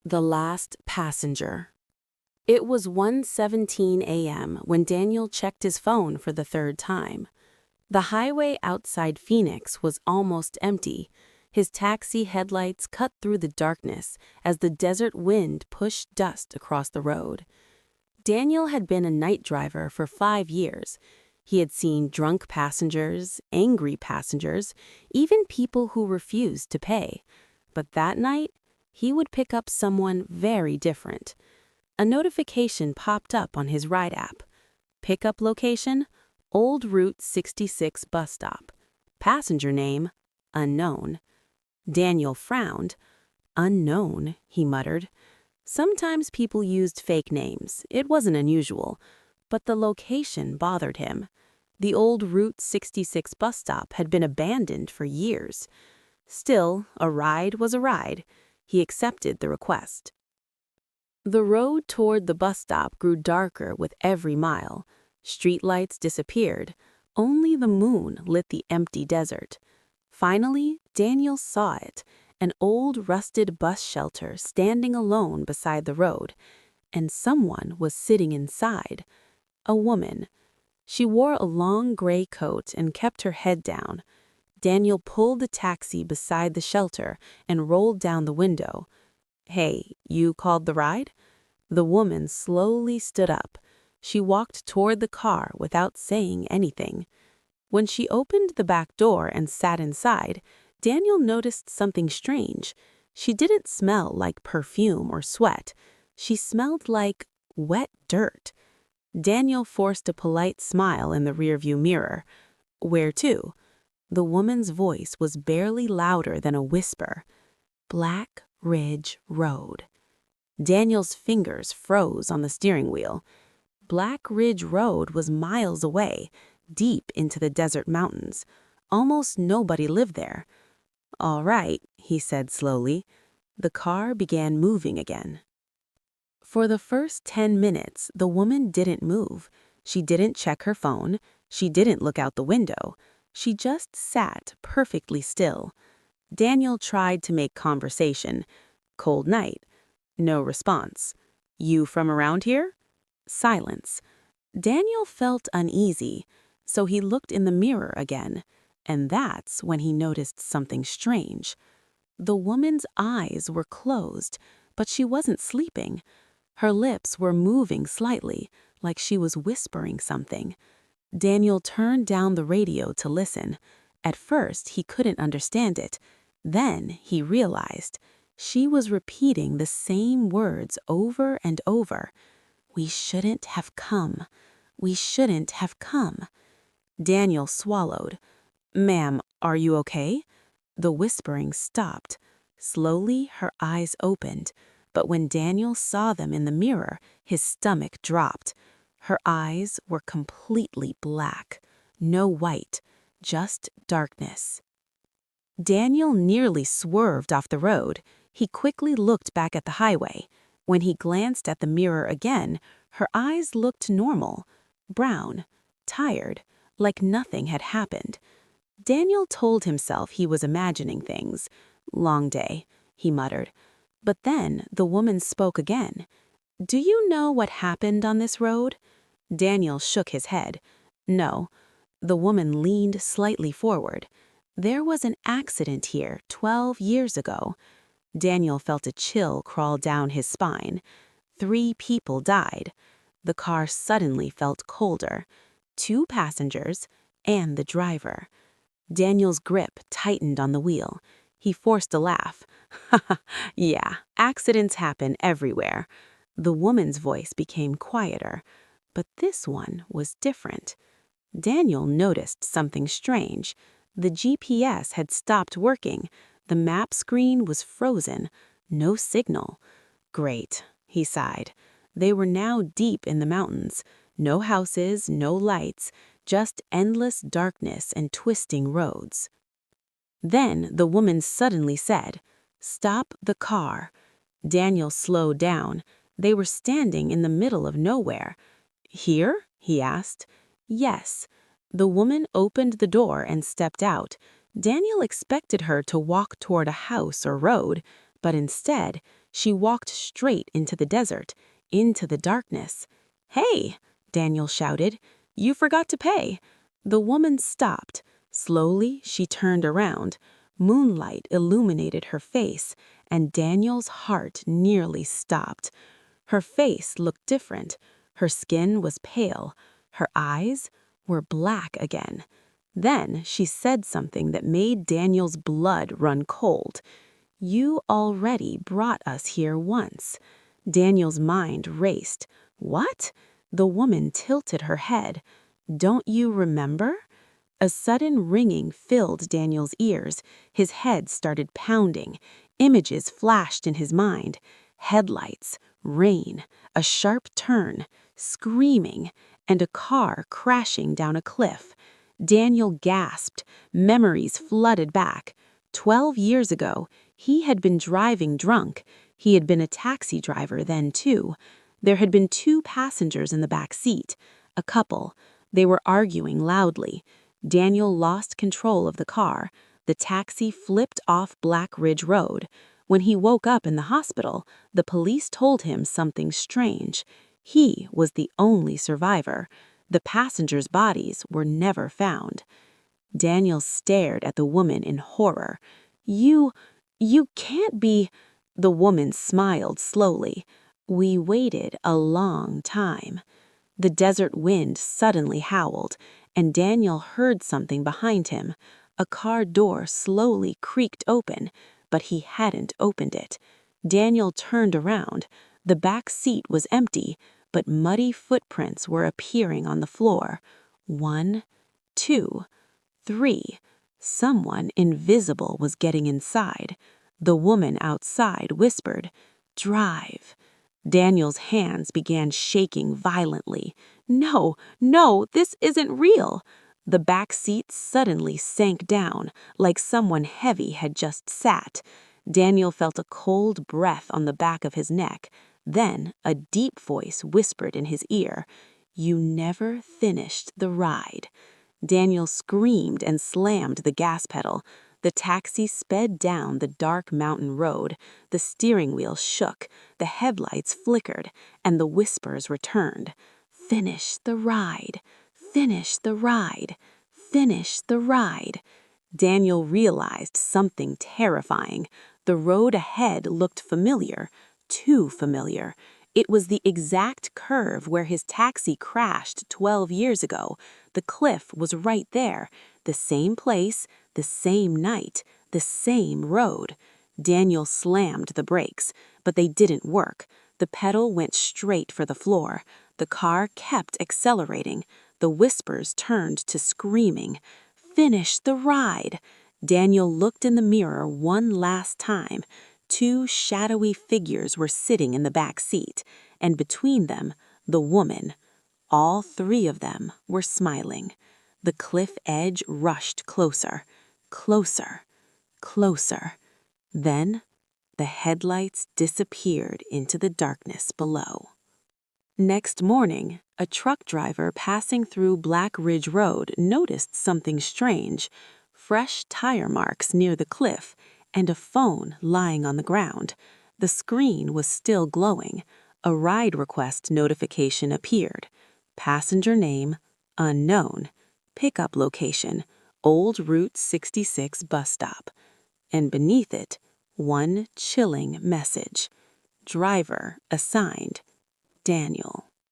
The Last Passenger. It was 1:17 a.m. when Daniel checked his phone for the third time. The highway outside Phoenix was almost empty. His taxi headlights cut through the darkness as the desert wind pushed dust across the road. Daniel had been a night driver for 5 years. He had seen drunk passengers, angry passengers, even people who refused to pay. But that night, he would pick up someone very different. A notification popped up on his ride app. Pickup location: Old Route 66 bus stop. Passenger name: unknown. Daniel frowned. Unknown, he muttered. Sometimes people used fake names. It wasn't unusual. But the location bothered him. The Old Route 66 bus stop had been abandoned for years. Still, a ride was a ride. He accepted the request. The road toward the bus stop grew darker with every mile. Streetlights disappeared. Only the moon lit the empty desert. Finally, Daniel saw it, an old rusted bus shelter standing alone beside the road, and someone was sitting inside. A woman. She wore a long gray coat and kept her head down. Daniel pulled the taxi beside the shelter and rolled down the window. "Hey, you called the ride?" The woman slowly stood up. She walked toward the car without saying anything. When she opened the back door and sat inside, Daniel noticed something strange. She didn't smell like perfume or sweat. She smelled like wet dirt. Daniel forced a polite smile in the rearview mirror. "Where to?" The woman's voice was barely louder than a whisper. Black Ridge Road. Daniel's fingers froze on the steering wheel. Black Ridge Road was miles away, deep into the desert mountains. Almost nobody lived there. "All right," he said slowly. The car began moving again. For the first 10 minutes, the woman didn't move. She didn't check her phone. She didn't look out the window. She just sat perfectly still. Daniel tried to make conversation. "Cold night." No response. "You from around here?" Silence. Daniel felt uneasy, so he looked in the mirror again, and that's when he noticed something strange. The woman's eyes were closed, but she wasn't sleeping. Her lips were moving slightly, like she was whispering something. Daniel turned down the radio to listen. At first, he couldn't understand it. Then he realized she was repeating the same words over and over. "We shouldn't have come. We shouldn't have come." Daniel swallowed. "Ma'am, are you okay?" The whispering stopped. Slowly, her eyes opened. But when Daniel saw them in the mirror, his stomach dropped. Her eyes were completely black. No white, just darkness. Daniel nearly swerved off the road. He quickly looked back at the highway. When he glanced at the mirror again, her eyes looked normal, brown, tired, like nothing had happened. Daniel told himself he was imagining things. "Long day," he muttered. But then the woman spoke again. "Do you know what happened on this road?" Daniel shook his head. "No." The woman leaned slightly forward. "There was an accident here 12 years ago." Daniel felt a chill crawl down his spine. 3 people died. The car suddenly felt colder. 2 passengers and the driver. Daniel's grip tightened on the wheel. He forced a laugh. "Yeah, accidents happen everywhere." The woman's voice became quieter, but this one was different. Daniel noticed something strange. The GPS had stopped working. The map screen was frozen. No signal. "Great," he sighed. They were now deep in the mountains. No houses, no lights, just endless darkness and twisting roads. Then the woman suddenly said, "Stop the car." Daniel slowed down. They were standing in the middle of nowhere. "Here?" he asked. "Yes." The woman opened the door and stepped out. Daniel expected her to walk toward a house or road, but instead, She walked straight into the desert, into the darkness. "Hey!" Daniel shouted. "You forgot to pay." The woman stopped. Slowly, she turned around. Moonlight illuminated her face, and Daniel's heart nearly stopped. Her face looked different. Her skin was pale. Her eyes were black again. Then she said something that made Daniel's blood run cold. "You already brought us here once." Daniel's mind raced. "What?" The woman tilted her head. "Don't you remember?" A sudden ringing filled Daniel's ears. His head started pounding. Images flashed in his mind. Headlights, rain, a sharp turn, screaming, and a car crashing down a cliff. Daniel gasped. Memories flooded back. 12 years ago, he had been driving drunk. He had been a taxi driver then, too. There had been 2 passengers in the back seat, a couple. They were arguing loudly. Daniel lost control of the car. The taxi flipped off Black Ridge Road. When he woke up in the hospital, the police told him something strange. He was the only survivor. The passengers' bodies were never found. Daniel stared at the woman in horror. You can't be." The woman smiled slowly. "We waited a long time." The desert wind suddenly howled, and Daniel heard something behind him. A car door slowly creaked open, but he hadn't opened it. Daniel turned around. The back seat was empty, but muddy footprints were appearing on the floor. 1, 2, 3. Someone invisible was getting inside. The woman outside whispered, "Drive." Daniel's hands began shaking violently. No, this isn't real." The back seat suddenly sank down, like someone heavy had just sat. Daniel felt a cold breath on the back of his neck. Then a deep voice whispered in his ear, "You never finished the ride." Daniel screamed and slammed the gas pedal. The taxi sped down the dark mountain road. The steering wheel shook, the headlights flickered, and the whispers returned. "Finish the ride. Finish the ride. Finish the ride." Daniel realized something terrifying. The road ahead looked familiar, too familiar. It was the exact curve where his taxi crashed 12 years ago. The cliff was right there, the same place, the same night, the same road. Daniel slammed the brakes, but they didn't work. The pedal went straight for the floor. The car kept accelerating. The whispers turned to screaming. "Finish the ride." Daniel looked in the mirror one last time. 2 shadowy figures were sitting in the back seat, and between them, the woman. All 3 of them were smiling. The cliff edge rushed closer, closer, closer. Then the headlights disappeared into the darkness below. Next morning, a truck driver passing through Black Ridge Road noticed something strange: fresh tire marks near the cliff and a phone lying on the ground. The screen was still glowing. A ride request notification appeared. Passenger name, unknown. Pickup location, Old Route 66 bus stop. And beneath it, one chilling message. Driver assigned, Daniel.